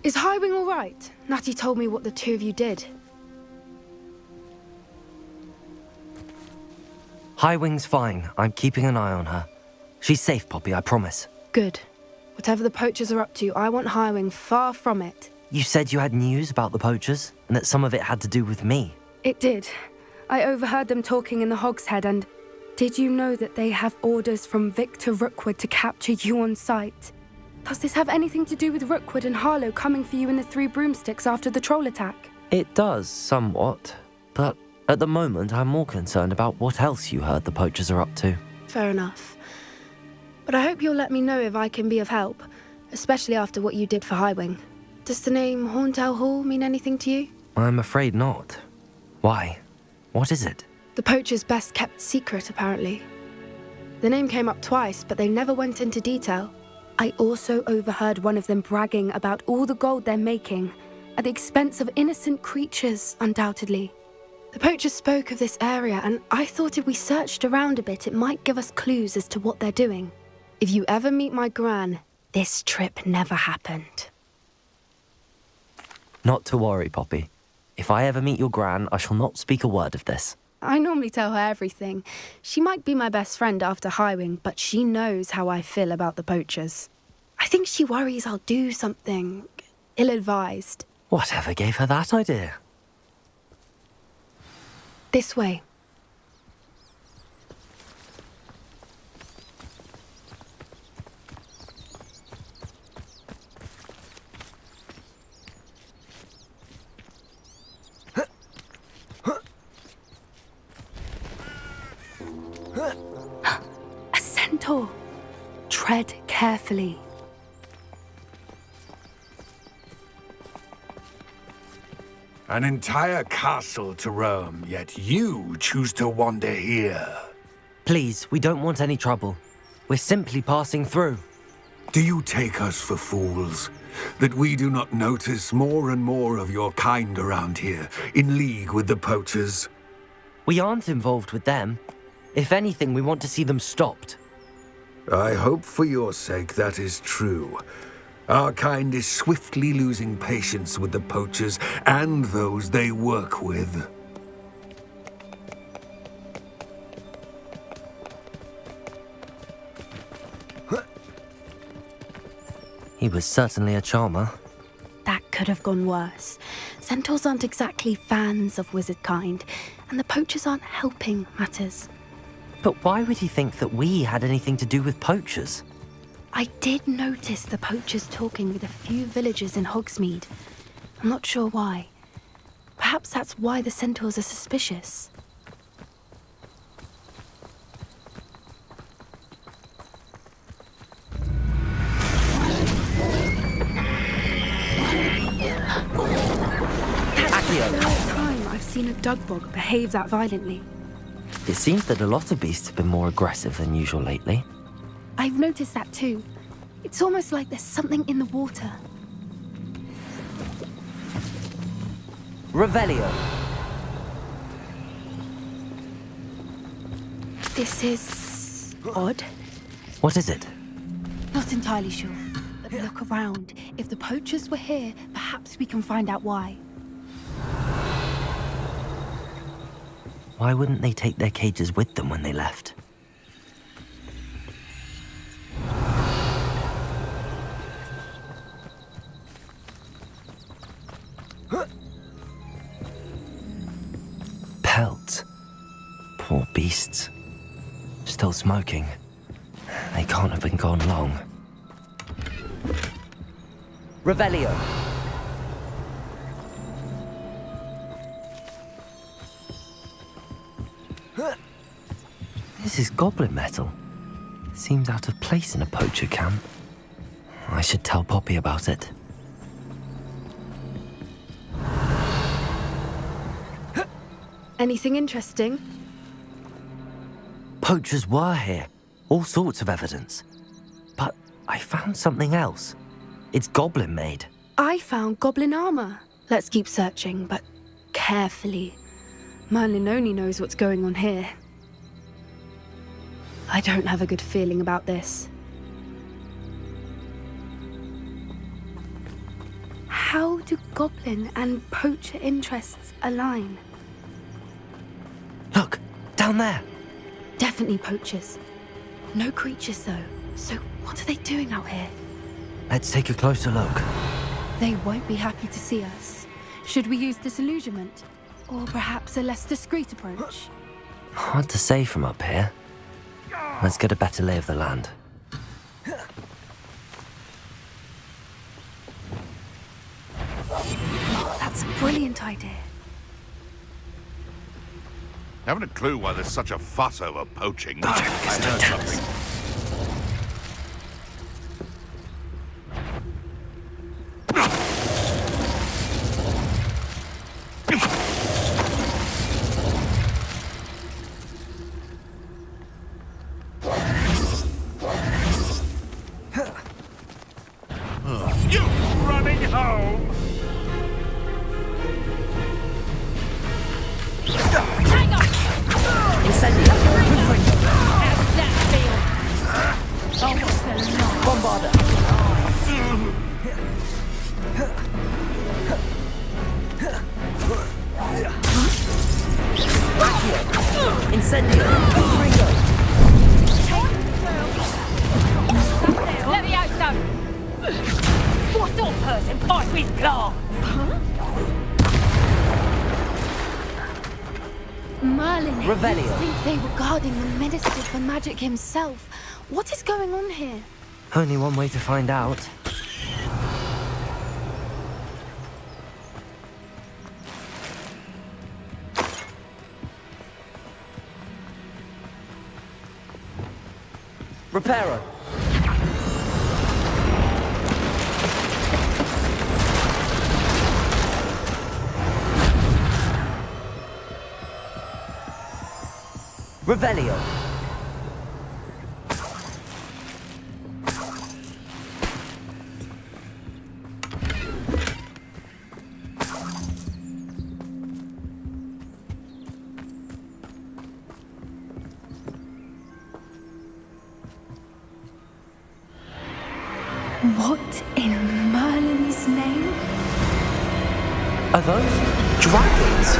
Is Highwing all right? Natty told me what the two of you did. Highwing's fine. I'm keeping an eye on her. She's safe, Poppy, I promise. Good. Whatever the poachers are up to, I want Highwing far from it. You said you had news about the poachers, and that some of it had to do with me. It did. I overheard them talking in the Hogshead, and did you know that they have orders from Victor Rookwood to capture you on sight? Does this have anything to do with Rookwood and Harlow coming for you in the Three Broomsticks after the troll attack? It does, somewhat. But at the moment, I'm more concerned about what else you heard the poachers are up to. Fair enough. But I hope you'll let me know if I can be of help, especially after what you did for Highwing. Does the name Horntail Hall mean anything to you? I'm afraid not. Why? What is it? The poachers' best kept secret, apparently. The name came up twice, but they never went into detail. I also overheard one of them bragging about all the gold they're making, at the expense of innocent creatures, undoubtedly. The poachers spoke of this area, and I thought if we searched around a bit, it might give us clues as to what they're doing. If you ever meet my gran, this trip never happened. Not to worry, Poppy. If I ever meet your gran, I shall not speak a word of this. I normally tell her everything. She might be my best friend after Highwing, but she knows how I feel about the poachers. I think she worries I'll do something ill-advised. Whatever gave her that idea? This way. A centaur. Tread carefully. An entire castle to roam, yet you choose to wander here. Please, we don't want any trouble. We're simply passing through. Do you take us for fools? That we do not notice more and more of your kind around here, in league with the poachers? We aren't involved with them. If anything, we want to see them stopped. I hope for your sake that is true. Our kind is swiftly losing patience with the poachers and those they work with. He was certainly a charmer. That could have gone worse. Centaurs aren't exactly fans of wizard kind, and the poachers aren't helping matters. But why would he think that we had anything to do with poachers? I did notice the poachers talking with a few villagers in Hogsmeade. I'm not sure why. Perhaps that's why the centaurs are suspicious. That's the first time I've seen a dugbog behave that violently. It seems that a lot of beasts have been more aggressive than usual lately. I've noticed that too. It's almost like there's something in the water. Revelio. This is odd. What is it? Not entirely sure. But look around. If the poachers were here, perhaps we can find out why. Why wouldn't they take their cages with them when they left? Pelts. Poor beasts. Still smoking. They can't have been gone long. Revelio. This is goblin metal. Seems out of place in a poacher camp. I should tell Poppy about it. Anything interesting? Poachers were here. All sorts of evidence. But I found something else. It's goblin made. I found goblin armor. Let's keep searching, but carefully. Merlin only knows what's going on here. I don't have a good feeling about this. how do goblin and poacher interests align? Look, down there. Definitely poachers. No creatures, though. So what are they doing out here? Let's take a closer look. They won't be happy to see us. Should we use disillusionment? Or perhaps a less discreet approach? Hard to say from up here. Let's get a better lay of the land. That's a brilliant idea. Haven't a clue why there's such a fuss over poaching. God, I heard something. You running home? Hang on! Incendio! How's that feel? Oh, what's the line? Bombarda! Incendio! Ringo! Let me out, son! What sort of person fights with glass? Merlin, Revelio. you think they were guarding the Minister for Magic himself? What is going on here? Only one way to find out. Reparo. Revelio. What in Merlin's name? Are those dragons?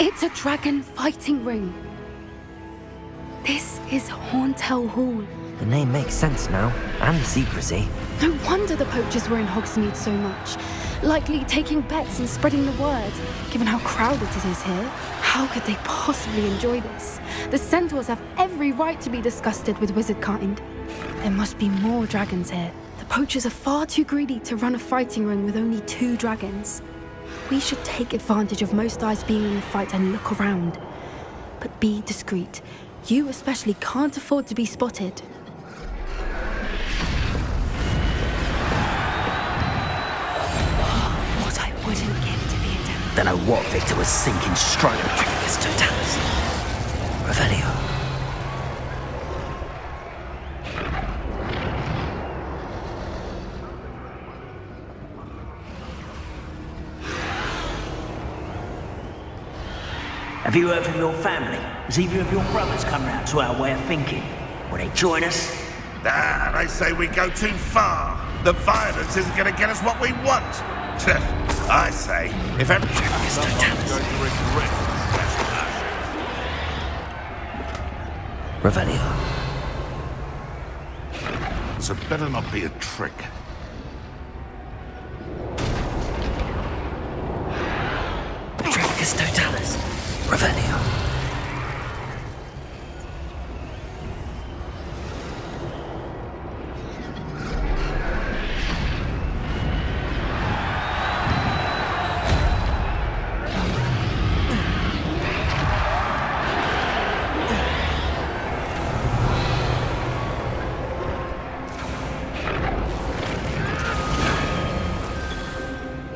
It's a dragon fighting ring. This is Horntail Hall. The name makes sense now, and the secrecy. No wonder the poachers were in Hogsmeade so much. Likely taking bets and spreading the word, given how crowded it is here. How could they possibly enjoy this? The centaurs have every right to be disgusted with wizard kind. There must be more dragons here. The poachers are far too greedy to run a fighting ring with only 2 dragons. We should take advantage of most eyes being in the fight and look around. But be discreet. You especially can't afford to be spotted. What I wouldn't give to be a devil. Don't know what Victor was sinking stroke. It's Totalis. Revelio. Have you heard from your family? Has either of your brothers come round to our way of thinking? Will they join us? Ah, they say we go too far. The violence isn't going to get us what we want. I say, if everything is going to regret Revelio. so it better not be a trick. Tricus Totalis. Revelio.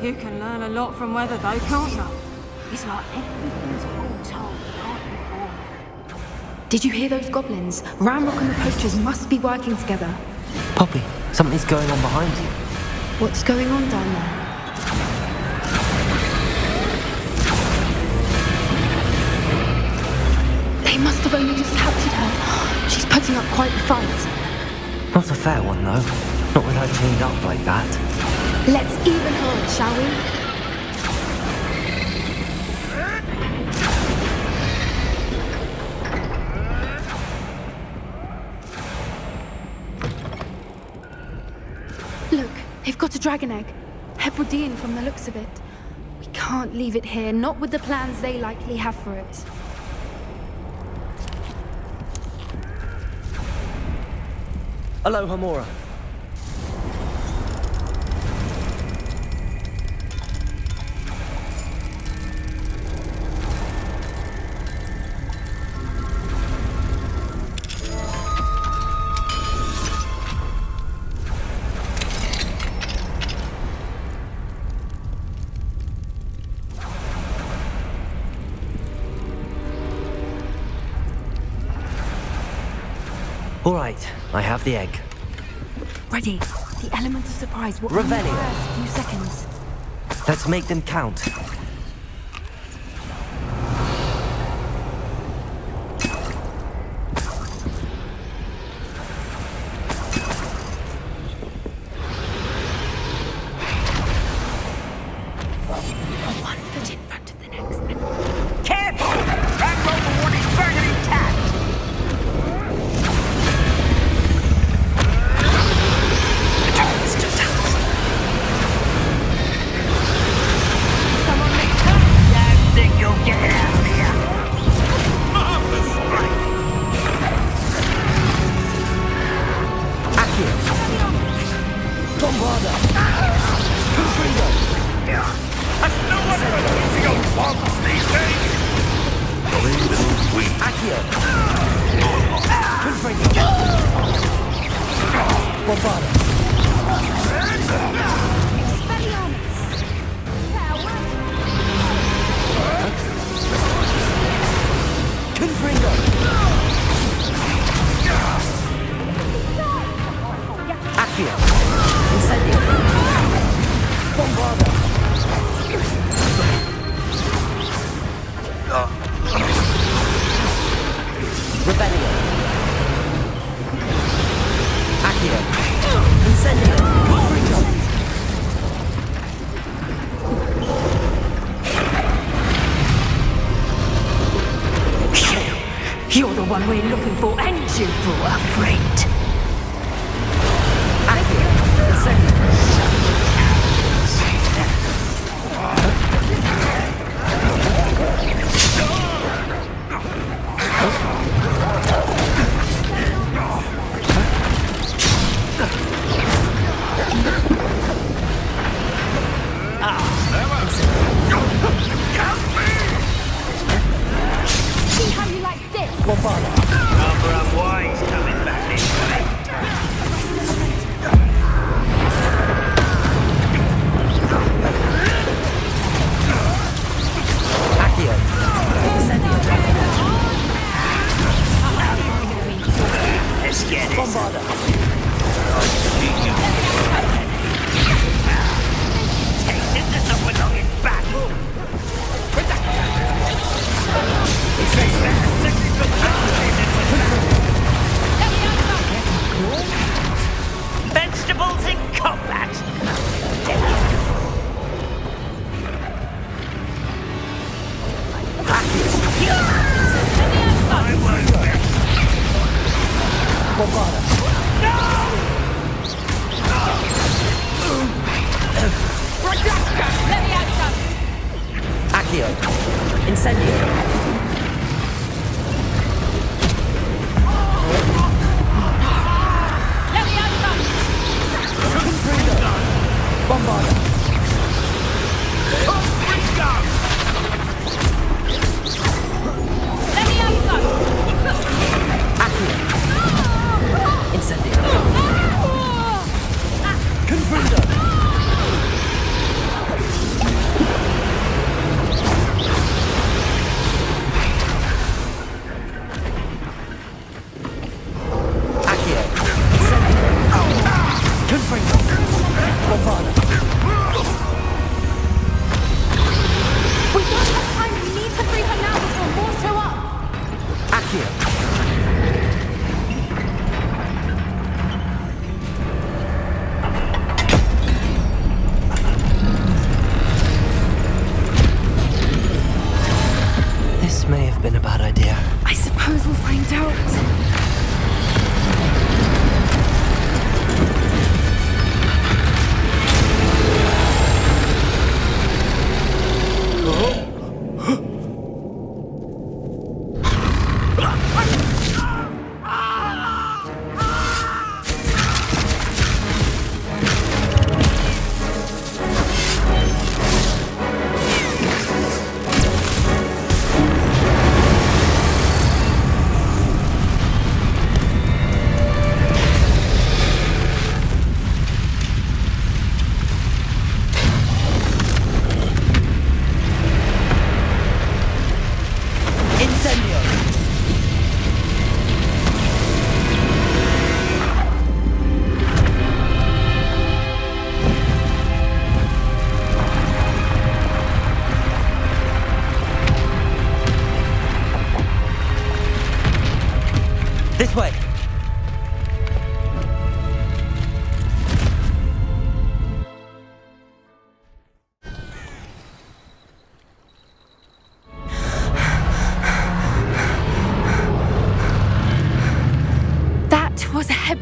You can learn a lot from weather though, can't you? It's like everything's all told right before. Did you hear those goblins? Ramrock and the poachers must be working together. Poppy, something's going on behind you. What's going on down there? They must have only just captured her. She's putting up quite the fight. Not a fair one, though. Not with her chained up like that. Let's even her on, shall we? Look, they've got a dragon egg. Hebridean from the looks of it. We can't leave it here, not with the plans they likely have for it. Hello, Hamora. All right, I have the egg. Ready. The element of surprise will Revelio. only last a few seconds. Let's make them count. One foot in front of the next. Careful! That overboard is burning intact! Someone make that! Don't think you'll get out of here! Marvelous strike! Accio! Bombarda! Confringo! Has no one ever using old bombs these days? Jolly little sweet. Accio! Confringo! Bombarda! Confringo! Accio! Incendio! Bombarda! Rebellion! Accio! Incendio! Confringo! You're the one we're looking for, and you brought a friend. Accio! Incendio! See how you like this? Bombarda! Number unwise coming back this way. Accio! Incendio! Let's get it. Bombarda! Take it to not belonging back. Vegetables in combat. I won't bet. Bombarda! Accio! Incendio! Bombarda! Accio! Incendio! Confringo!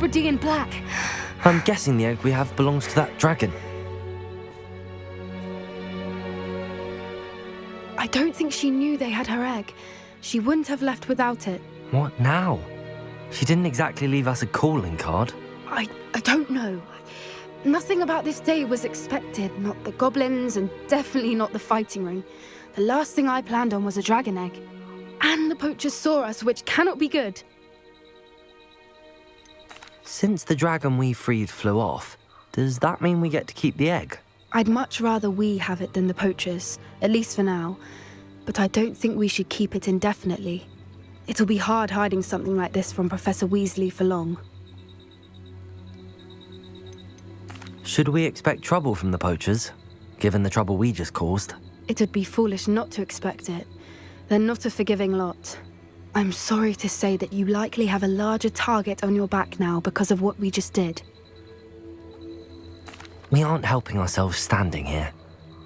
Hebridean black. I'm guessing the egg we have belongs to that dragon. I don't think she knew they had her egg. She wouldn't have left without it. What now? She didn't exactly leave us a calling card. I don't know. Nothing about this day was expected. Not the goblins, and definitely not the fighting ring. The last thing I planned on was a dragon egg. And the poachers saw us, which cannot be good. Since the dragon we freed flew off, does that mean we get to keep the egg? I'd much rather we have it than the poachers, at least for now. But I don't think we should keep it indefinitely. It'll be hard hiding something like this from Professor Weasley for long. Should we expect trouble from the poachers, given the trouble we just caused? It'd be foolish not to expect it. They're not a forgiving lot. I'm sorry to say that you likely have a larger target on your back now because of what we just did. We aren't helping ourselves standing here.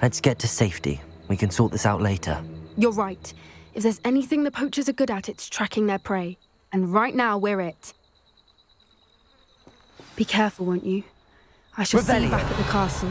Let's get to safety. We can sort this out later. You're right. If there's anything the poachers are good at, it's tracking their prey. And right now, we're it. Be careful, won't you? I shall see you back at the castle.